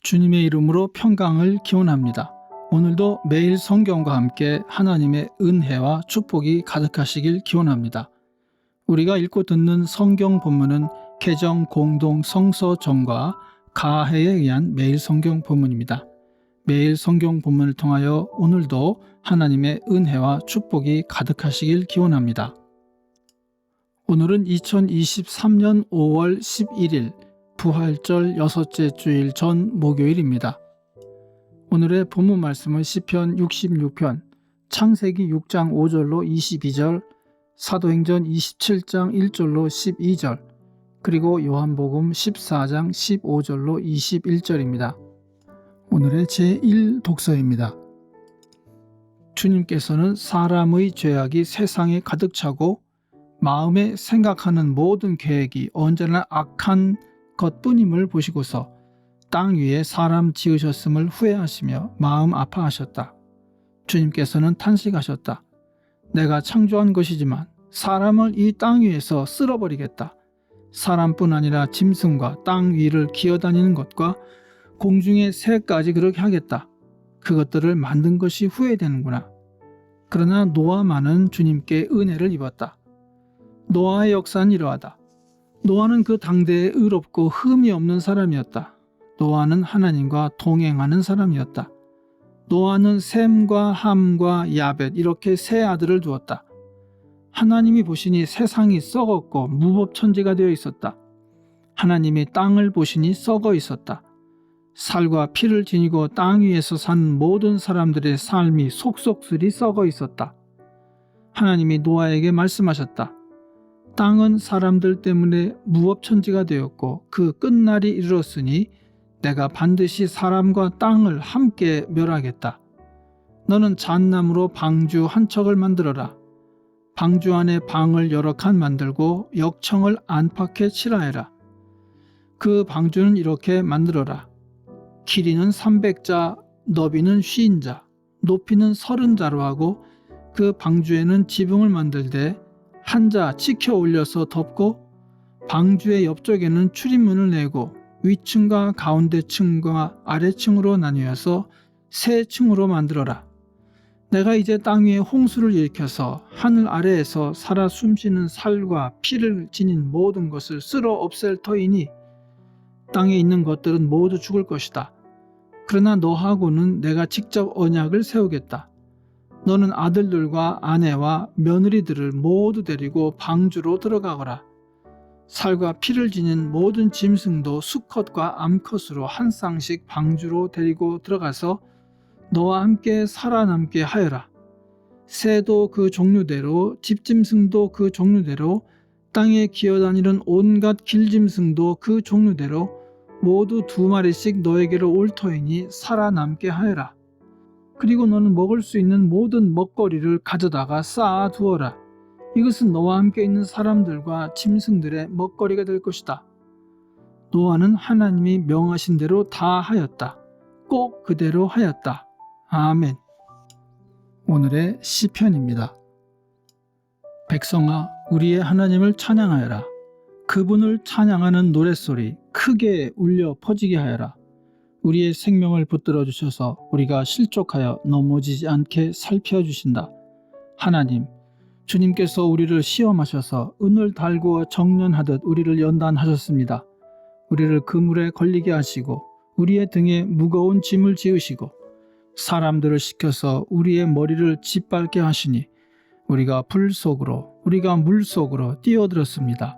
주님의 이름으로 평강을 기원합니다. 오늘도 매일 성경과 함께 하나님의 은혜와 축복이 가득하시길 기원합니다. 우리가 읽고 듣는 성경 본문은 개정 공동 성서정과 가해에 의한 매일 성경 본문입니다. 매일 성경 본문을 통하여 오늘도 하나님의 은혜와 축복이 가득하시길 기원합니다. 오늘은 2023년 5월 11일 부활절 여섯째 주일 전 목요일입니다. 오늘의 본문 말씀은 시편 66편, 창세기 6장 5절로 22절, 사도행전 27장 1절로 12절, 그리고 요한복음 14장 15절로 21절입니다. 오늘의 제1 독서입니다. 주님께서는 사람의 죄악이 세상에 가득 차고 마음에 생각하는 모든 계획이 언제나 악한 것뿐임을 보시고서 땅 위에 사람 지으셨음을 후회하시며 마음 아파하셨다. 주님께서는 탄식하셨다. 내가 창조한 것이지만 사람을 이 땅 위에서 쓸어버리겠다. 사람뿐 아니라 짐승과 땅 위를 기어다니는 것과 공중의 새까지 그렇게 하겠다. 그것들을 만든 것이 후회되는구나. 그러나 노아만은 주님께 은혜를 입었다. 노아의 역사는 이러하다. 노아는 그 당대에 의롭고 흠이 없는 사람이었다. 노아는 하나님과 동행하는 사람이었다. 노아는 셈과 함과 야벳 이렇게 세 아들을 두었다. 하나님이 보시니 세상이 썩었고 무법천지가 되어 있었다. 하나님이 땅을 보시니 썩어 있었다. 살과 피를 지니고 땅 위에서 사는 모든 사람들의 삶이 속속들이 썩어 있었다. 하나님이 노아에게 말씀하셨다. 땅은 사람들 때문에 무법천지가 되었고 그 끝날이 이르렀으니 내가 반드시 사람과 땅을 함께 멸하겠다. 너는 잣나무로 방주 한 척을 만들어라. 방주 안에 방을 여러 칸 만들고 역청을 안팎에 칠하여라. 그 방주는 이렇게 만들어라. 길이는 300자, 너비는 50자, 높이는 30자로 하고 그 방주에는 지붕을 만들되 한 자 치켜 올려서 덮고 방주의 옆쪽에는 출입문을 내고 위층과 가운데 층과 아래층으로 나뉘어서 세 층으로 만들어라. 내가 이제 땅 위에 홍수를 일으켜서 하늘 아래에서 살아 숨쉬는 살과 피를 지닌 모든 것을 쓸어 없앨 터이니 땅에 있는 것들은 모두 죽을 것이다. 그러나 너하고는 내가 직접 언약을 세우겠다. 너는 아들들과 아내와 며느리들을 모두 데리고 방주로 들어가거라. 살과 피를 지닌 모든 짐승도 수컷과 암컷으로 한 쌍씩 방주로 데리고 들어가서 너와 함께 살아남게 하여라. 새도 그 종류대로, 집짐승도 그 종류대로, 땅에 기어다니는 온갖 길짐승도 그 종류대로 모두 2마리씩 너에게로 올 터이니 살아남게 하여라. 그리고 너는 먹을 수 있는 모든 먹거리를 가져다가 쌓아 두어라. 이것은 너와 함께 있는 사람들과 짐승들의 먹거리가 될 것이다. 노아는 하나님이 명하신 대로 다 하였다. 꼭 그대로 하였다. 아멘. 오늘의 시편입니다. 백성아, 우리의 하나님을 찬양하여라. 그분을 찬양하는 노랫소리 크게 울려 퍼지게 하여라. 우리의 생명을 붙들어 주셔서 우리가 실족하여 넘어지지 않게 살펴주신다. 하나님, 주님께서 우리를 시험하셔서 은을 달구어 정련하듯 우리를 연단하셨습니다. 우리를 그물에 걸리게 하시고 우리의 등에 무거운 짐을 지으시고 사람들을 시켜서 우리의 머리를 짓밟게 하시니 우리가 불 속으로 우리가 물 속으로 뛰어들었습니다.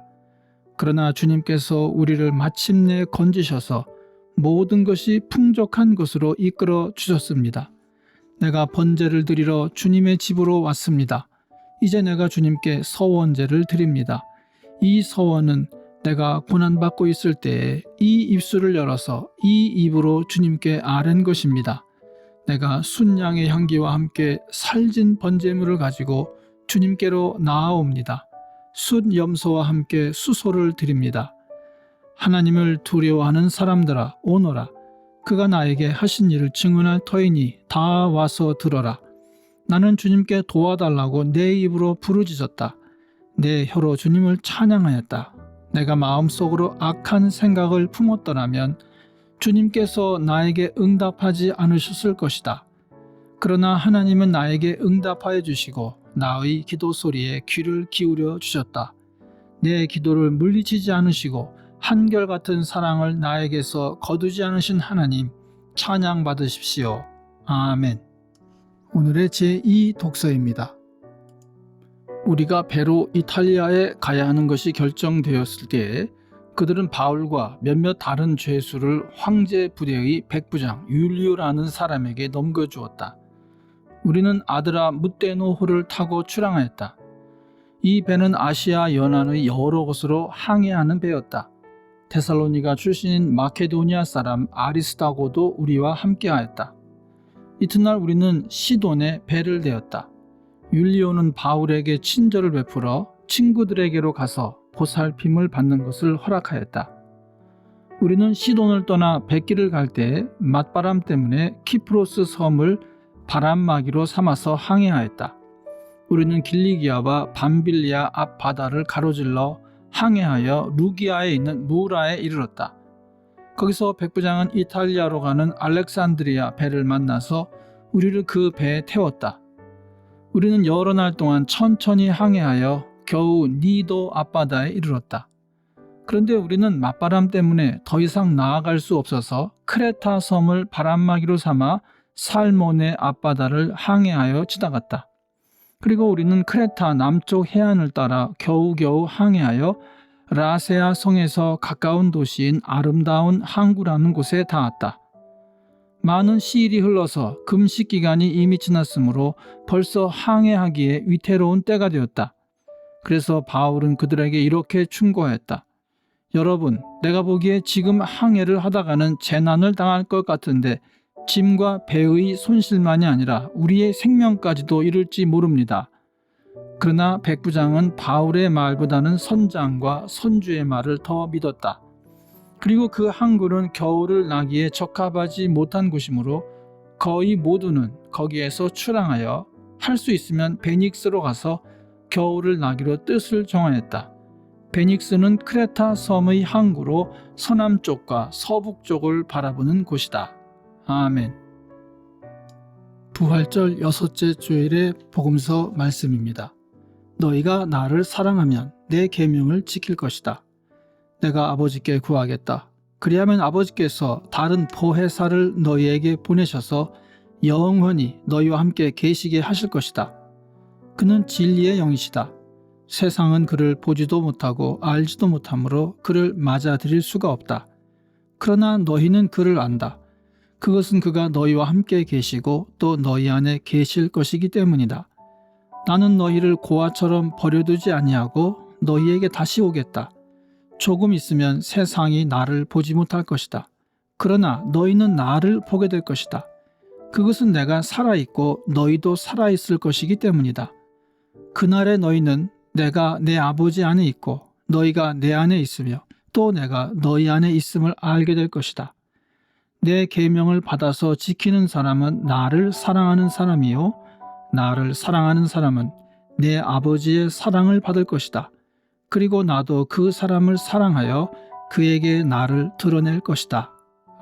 그러나 주님께서 우리를 마침내 건지셔서 모든 것이 풍족한 것으로 이끌어 주셨습니다. 내가 번제를 드리러 주님의 집으로 왔습니다. 이제 내가 주님께 서원제를 드립니다. 이 서원은 내가 고난받고 있을 때에 이 입술을 열어서 이 입으로 주님께 아랜 것입니다. 내가 순양의 향기와 함께 살진 번제물을 가지고 주님께로 나아옵니다. 숫 염소와 함께 수소를 드립니다. 하나님을 두려워하는 사람들아 오너라. 그가 나에게 하신 일을 증언할 터이니 다 와서 들어라. 나는 주님께 도와달라고 내 입으로 부르짖었다. 내 혀로 주님을 찬양하였다. 내가 마음속으로 악한 생각을 품었더라면 주님께서 나에게 응답하지 않으셨을 것이다. 그러나 하나님은 나에게 응답하여 주시고 나의 기도 소리에 귀를 기울여 주셨다. 내 기도를 물리치지 않으시고 한결같은 사랑을 나에게서 거두지 않으신 하나님, 찬양 받으십시오. 아멘. 오늘의 제2 독서입니다. 우리가 배로 이탈리아에 가야 하는 것이 결정되었을 때에 그들은 바울과 몇몇 다른 죄수를 황제 부대의 백부장 율리오라는 사람에게 넘겨주었다. 우리는 아드라 무테노호를 타고 출항하였다. 이 배는 아시아 연안의 여러 곳으로 항해하는 배였다. 데살로니가 출신인 마케도니아 사람 아리스다고도 우리와 함께하였다. 이튿날 우리는 시돈에 배를 대었다. 율리오는 바울에게 친절을 베풀어 친구들에게로 가서 보살핌을 받는 것을 허락하였다. 우리는 시돈을 떠나 뱃길을 갈 때 맞바람 때문에 키프로스 섬을 바람막이로 삼아서 항해하였다. 우리는 길리기아와 밤빌리아 앞 바다를 가로질러 항해하여 루기아에 있는 무라에 이르렀다. 거기서 백부장은 이탈리아로 가는 알렉산드리아 배를 만나서 우리를 그 배에 태웠다. 우리는 여러 날 동안 천천히 항해하여 겨우 니도 앞바다에 이르렀다. 그런데 우리는 맞바람 때문에 더 이상 나아갈 수 없어서 크레타 섬을 바람막이로 삼아 살모네 앞바다를 항해하여 지나갔다. 그리고 우리는 크레타 남쪽 해안을 따라 겨우겨우 항해하여 라세아 성에서 가까운 도시인 아름다운 항구라는 곳에 닿았다. 많은 시일이 흘러서 금식 기간이 이미 지났으므로 벌써 항해하기에 위태로운 때가 되었다. 그래서 바울은 그들에게 이렇게 충고하였다. 여러분, 내가 보기에 지금 항해를 하다가는 재난을 당할 것 같은데 짐과 배의 손실만이 아니라 우리의 생명까지도 이를지 모릅니다. 그러나 백부장은 바울의 말보다는 선장과 선주의 말을 더 믿었다. 그리고 그 항구는 겨울을 나기에 적합하지 못한 곳이므로 거의 모두는 거기에서 출항하여 할 수 있으면 베닉스로 가서 겨울을 나기로 뜻을 정하였다. 베닉스는 크레타 섬의 항구로 서남쪽과 서북쪽을 바라보는 곳이다. 아멘. 부활절 6째 주일의 복음서 말씀입니다. 너희가 나를 사랑하면 내 계명을 지킬 것이다. 내가 아버지께 구하겠다. 그리하면 아버지께서 다른 보혜사를 너희에게 보내셔서 영원히 너희와 함께 계시게 하실 것이다. 그는 진리의 영이시다. 세상은 그를 보지도 못하고 알지도 못하므로 그를 맞아들일 수가 없다. 그러나 너희는 그를 안다. 그것은 그가 너희와 함께 계시고 또 너희 안에 계실 것이기 때문이다. 나는 너희를 고아처럼 버려두지 아니하고 너희에게 다시 오겠다. 조금 있으면 세상이 나를 보지 못할 것이다. 그러나 너희는 나를 보게 될 것이다. 그것은 내가 살아있고 너희도 살아있을 것이기 때문이다. 그날에 너희는 내가 내 아버지 안에 있고 너희가 내 안에 있으며 또 내가 너희 안에 있음을 알게 될 것이다. 내 계명을 받아서 지키는 사람은 나를 사랑하는 사람이요 나를 사랑하는 사람은 내 아버지의 사랑을 받을 것이다. 그리고 나도 그 사람을 사랑하여 그에게 나를 드러낼 것이다.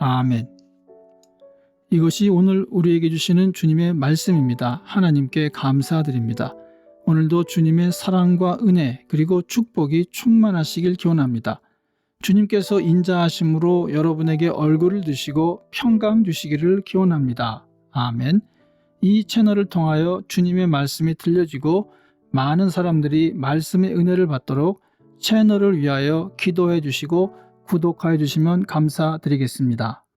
아멘. 이것이 오늘 우리에게 주시는 주님의 말씀입니다. 하나님께 감사드립니다. 오늘도 주님의 사랑과 은혜 그리고 축복이 충만하시길 기원합니다. 주님께서 인자하심으로 여러분에게 얼굴을 드시고 평강 주시기를 기원합니다. 아멘. 이 채널을 통하여 주님의 말씀이 들려지고 많은 사람들이 말씀의 은혜를 받도록 채널을 위하여 기도해 주시고 구독하여 주시면 감사드리겠습니다.